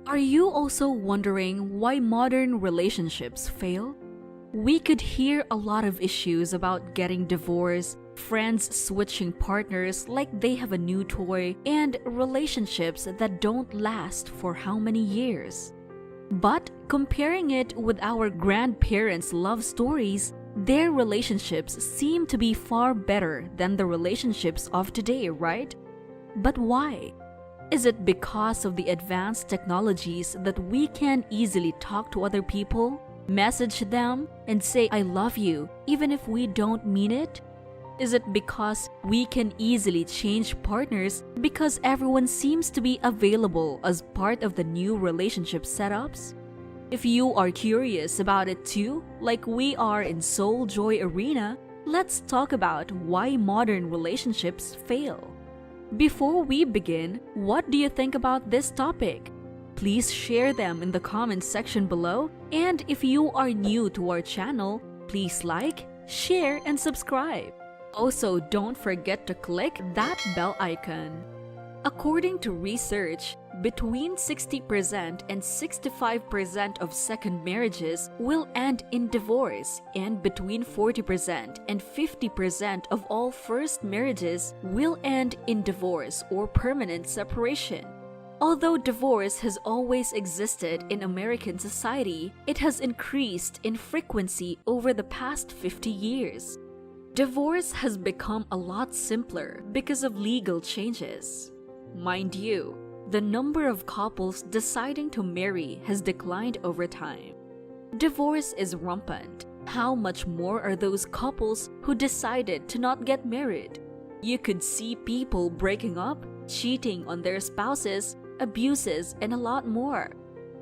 Are you also wondering why modern relationships fail? We could hear a lot of issues about getting divorced, friends switching partners like they have a new toy, and relationships that don't last for how many years. But comparing it with our grandparents' love stories, their relationships seem to be far better than the relationships of today, right? But why? Is it because of the advanced technologies that we can easily talk to other people, message them, and say I love you even if we don't mean it? Is it because we can easily change partners because everyone seems to be available as part of the new relationship setups? If you are curious about it too, like we are in Soul Joy Arena, let's talk about why modern relationships fail. Before we begin, what do you think about this topic? Please share them in the comments section below, and if you are new to our channel, please like, share, and subscribe. Also, don't forget to click that bell icon. According to research, between 60% and 65% of second marriages will end in divorce, and between 40% and 50% of all first marriages will end in divorce or permanent separation. Although divorce has always existed in American society, it has increased in frequency over the past 50 years. Divorce has become a lot simpler because of legal changes. Mind you, the number of couples deciding to marry has declined over time. Divorce is rampant. How much more are those couples who decided to not get married? You could see people breaking up, cheating on their spouses, abuses, and a lot more.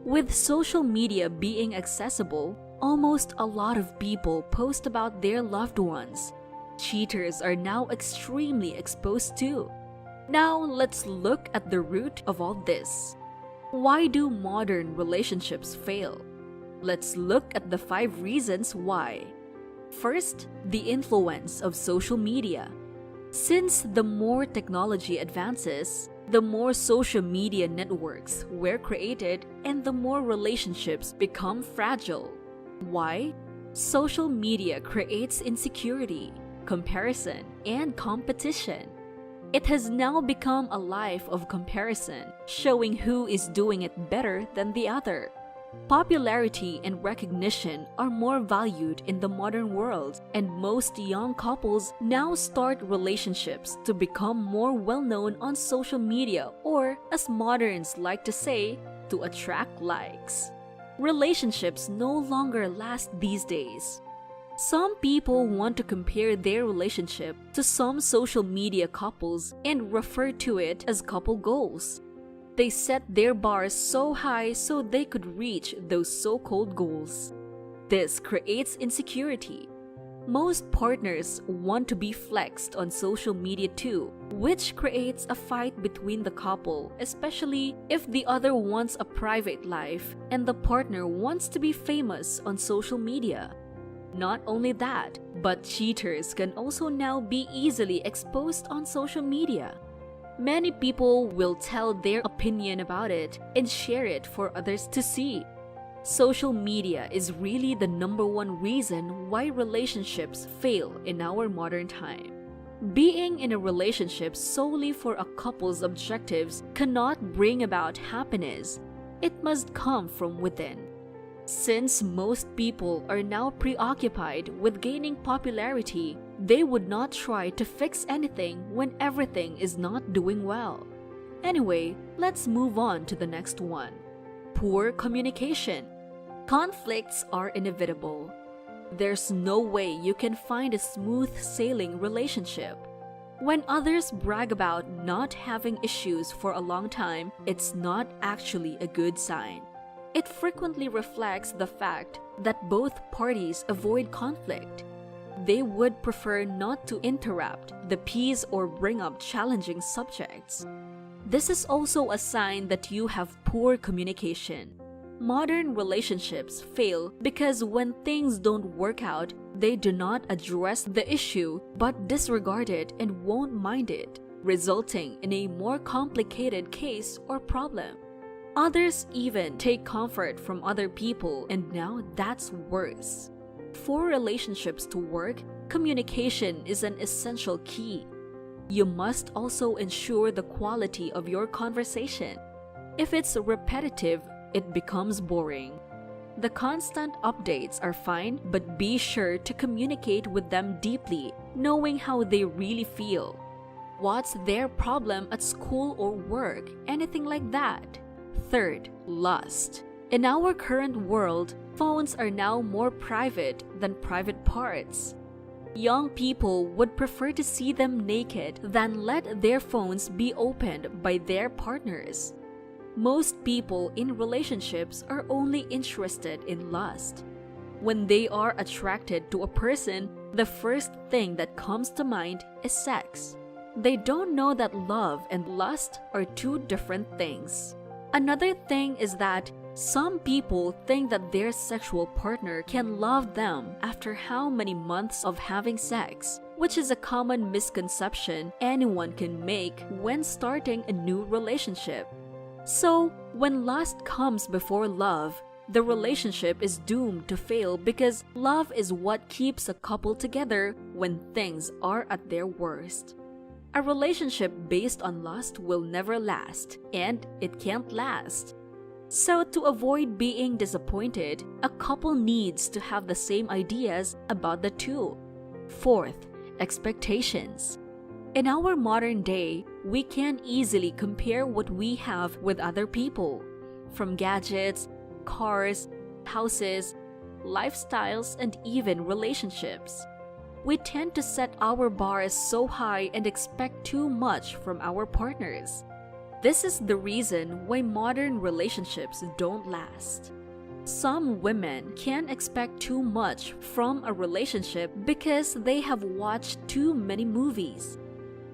With social media being accessible, almost a lot of people post about their loved ones. Cheaters are now extremely exposed too. Now let's look at the root of all this. Why do modern relationships fail? Let's look at the 5 reasons why. First, the influence of social media. Since the more technology advances, the more social media networks were created and the more relationships become fragile. Why? Social media creates insecurity, comparison, and competition. It has now become a life of comparison, showing who is doing it better than the other. Popularity and recognition are more valued in the modern world, and most young couples now start relationships to become more well-known on social media, or as moderns like to say, to attract likes. Relationships no longer last these days. Some people want to compare their relationship to some social media couples and refer to it as couple goals. They set their bars so high so they could reach those so-called goals. This creates insecurity. Most partners want to be flexed on social media too, which creates a fight between the couple, especially if the other wants a private life and the partner wants to be famous on social media. Not only that, but cheaters can also now be easily exposed on social media. Many people will tell their opinion about it and share it for others to see. Social media is really the #1 reason why relationships fail in our modern time. Being in a relationship solely for a couple's objectives cannot bring about happiness. It must come from within. Since most people are now preoccupied with gaining popularity, they would not try to fix anything when everything is not doing well. Anyway, let's move on to the next one. Poor communication. Conflicts are inevitable. There's no way you can find a smooth sailing relationship. When others brag about not having issues for a long time, it's not actually a good sign. It frequently reflects the fact that both parties avoid conflict. They would prefer not to interrupt the peace or bring up challenging subjects. This is also a sign that you have poor communication. Modern relationships fail because when things don't work out, they do not address the issue but disregard it and won't mind it, resulting in a more complicated case or problem. Others even take comfort from other people, and now that's worse. For relationships to work, communication is an essential key. You must also ensure the quality of your conversation. If it's repetitive, it becomes boring. The constant updates are fine, but be sure to communicate with them deeply, knowing how they really feel. What's their problem at school or work? Anything like that. Third, lust. In our current world, phones are now more private than private parts. Young people would prefer to see them naked than let their phones be opened by their partners. Most people in relationships are only interested in lust. When they are attracted to a person, the first thing that comes to mind is sex. They don't know that love and lust are two different things. Another thing is that some people think that their sexual partner can love them after how many months of having sex, which is a common misconception anyone can make when starting a new relationship. So, when lust comes before love, the relationship is doomed to fail because love is what keeps a couple together when things are at their worst. A relationship based on lust will never last, and it can't last. So, to avoid being disappointed, a couple needs to have the same ideas about the two. Fourth, expectations. In our modern day, we can easily compare what we have with other people, from gadgets, cars, houses, lifestyles, and even relationships. We tend to set our bars so high and expect too much from our partners. This is the reason why modern relationships don't last. Some women can expect too much from a relationship because they have watched too many movies.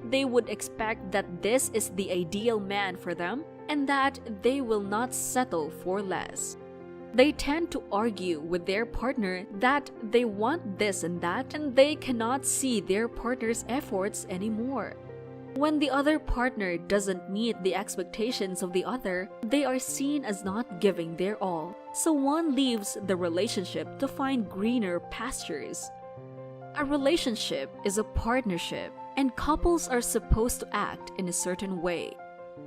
They would expect that this is the ideal man for them and that they will not settle for less. They tend to argue with their partner that they want this and that, and they cannot see their partner's efforts anymore. When the other partner doesn't meet the expectations of the other, they are seen as not giving their all, so one leaves the relationship to find greener pastures. A relationship is a partnership, and couples are supposed to act in a certain way.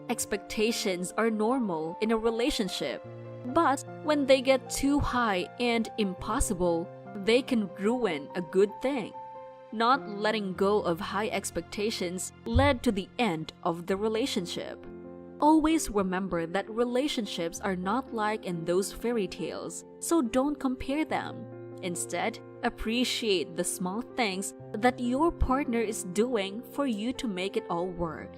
Expectations are normal in a relationship, but when they get too high and impossible, they can ruin a good thing. Not letting go of high expectations led to the end of the relationship. Always remember that relationships are not like in those fairy tales, so don't compare them. Instead, appreciate the small things that your partner is doing for you to make it all work.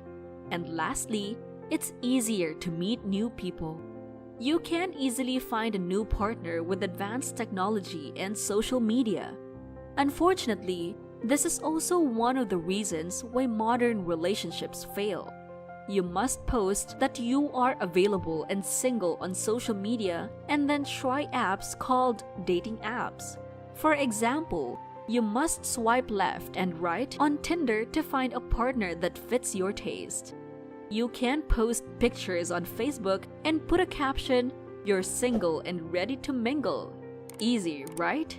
And lastly, it's easier to meet new people. You can easily find a new partner with advanced technology and social media. Unfortunately, this is also one of the reasons why modern relationships fail. You must post that you are available and single on social media and then try apps called dating apps. For example, you must swipe left and right on Tinder to find a partner that fits your taste. You can post pictures on Facebook and put a caption, "You're single and ready to mingle." Easy, right?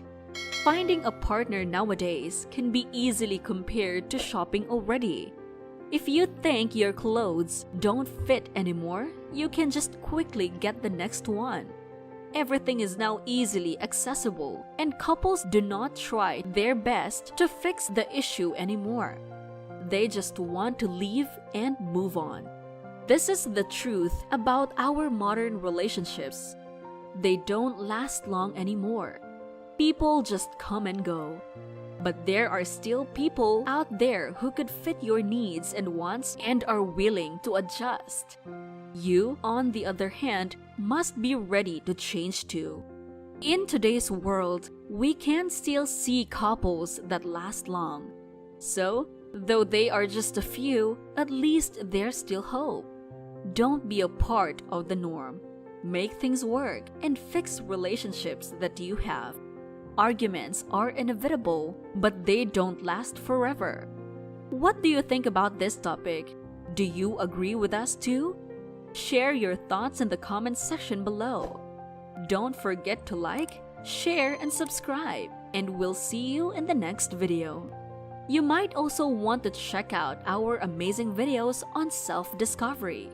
Finding a partner nowadays can be easily compared to shopping already. If you think your clothes don't fit anymore, you can just quickly get the next one. Everything is now easily accessible, and couples do not try their best to fix the issue anymore. They just want to leave and move on. This is the truth about our modern relationships. They don't last long anymore. People just come and go. But there are still people out there who could fit your needs and wants and are willing to adjust. You, on the other hand, must be ready to change too. In today's world, we can still see couples that last long. So, though they are just a few, at least there's still hope. Don't be a part of the norm. Make things work and fix relationships that you have. Arguments are inevitable, but they don't last forever. What do you think about this topic? Do you agree with us too? Share your thoughts in the comments section below. Don't forget to like, share, and subscribe, and we'll see you in the next video. You might also want to check out our amazing videos on self-discovery.